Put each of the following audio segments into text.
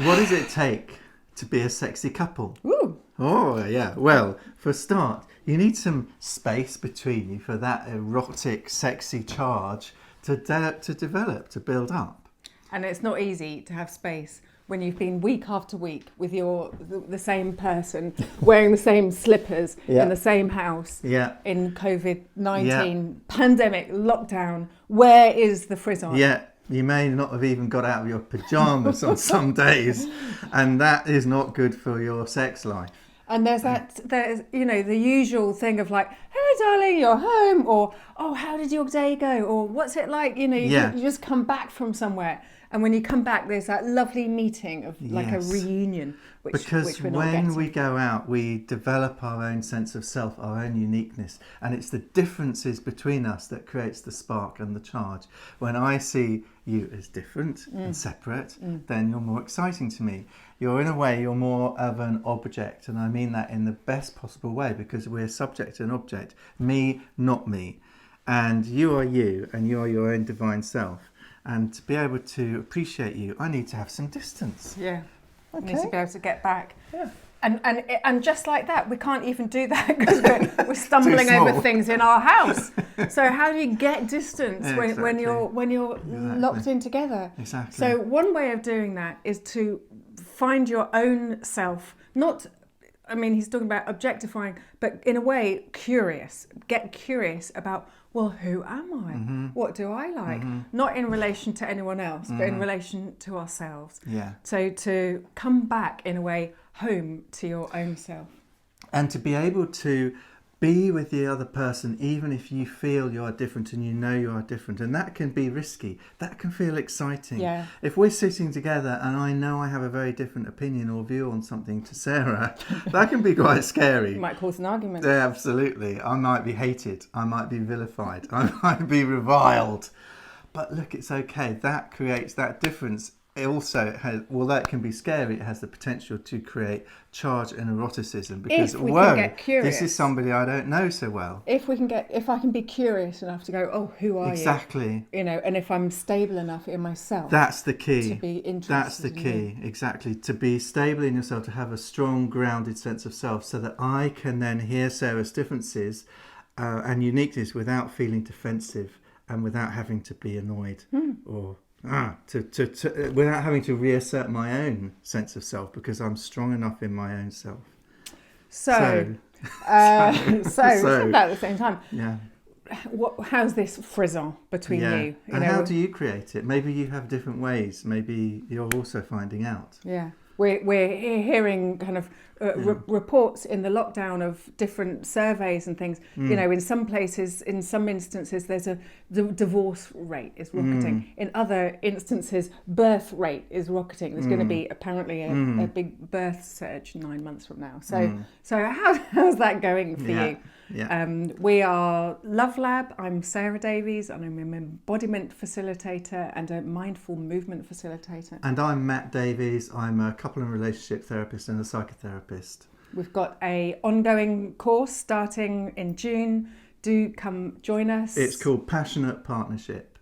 What does it take to be a sexy couple? Ooh. Oh, yeah. Well, for a start, you need some space between you for that erotic, sexy charge to develop, to build up. And it's not easy to have space when you've been week after week with the same person, wearing the same slippers in the same house in COVID-19 pandemic lockdown. Where is the frisson? Yeah. You may not have even got out of your pajamas on some days, and that is not good for your sex life. And there's the usual thing of like, hello darling, you're home, or oh, how did your day go, or what's it like, you just come back from somewhere, and when you come back there's that lovely meeting of like a reunion, which we're not when getting. we go out we develop our own sense of self, our own uniqueness, and it's the differences between us that creates the spark and the charge. When I see you as different and separate, then you're more exciting to me. You're in a way, you're more of an object, and I mean that in the best possible way, because we're subject and object. Me, not me. And you are you, and you are your own divine self. And to be able to appreciate you, I need to have some distance. Yeah. Okay. Need to be able to get back. Yeah. And just like that, we can't even do that because we're stumbling over things in our house. So how do you get distance when you're locked in together? Exactly. So one way of doing that is to find your own self. He's talking about objectifying, but in a way, curious. Get curious about, well, who am I? Mm-hmm. What do I like? Mm-hmm. Not in relation to anyone else, but in relation to ourselves. Yeah. So to come back, in a way, home to your own self. And to be able to be with the other person, even if you feel you are different and you know you are different. And that can be risky. That can feel exciting. Yeah. If we're sitting together and I know I have a very different opinion or view on something to Sarah, that can be quite scary. It might cause an argument. Yeah, absolutely. I might be hated. I might be vilified. I might be reviled. But look, it's okay. That creates that difference. It also has, although it can be scary, it has the potential to create charge and eroticism, because if we can get curious, this is somebody I don't know so well. If I can be curious enough to go, oh, who are you? Exactly. And if I'm stable enough in myself. That's the key. To be interested. That's the key. Exactly. To be stable in yourself, to have a strong, grounded sense of self, so that I can then hear Sarah's differences and uniqueness without feeling defensive and without having to be annoyed or without having to reassert my own sense of self, because I'm strong enough in my own self. So at the same time, yeah. How's this frisson between you? And how do you create it? Maybe you have different ways. Maybe you're also finding out. Yeah. We're hearing kind of reports in the lockdown of different surveys and things. In some places, in some instances, the divorce rate is rocketing. In other instances, birth rate is rocketing. There's going to be apparently a big birth surge 9 months from now. So how's that going for you? Yeah. We are Love Lab. I'm Sarah Davies, and I'm an embodiment facilitator and a mindful movement facilitator. And I'm Matt Davies. I'm a couple and relationship therapist and a psychotherapist. We've got a ongoing course starting in June. Do come join us. It's called Passionate Partnership.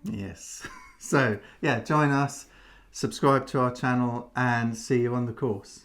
Yes. So, join us, subscribe to our channel, and see you on the course.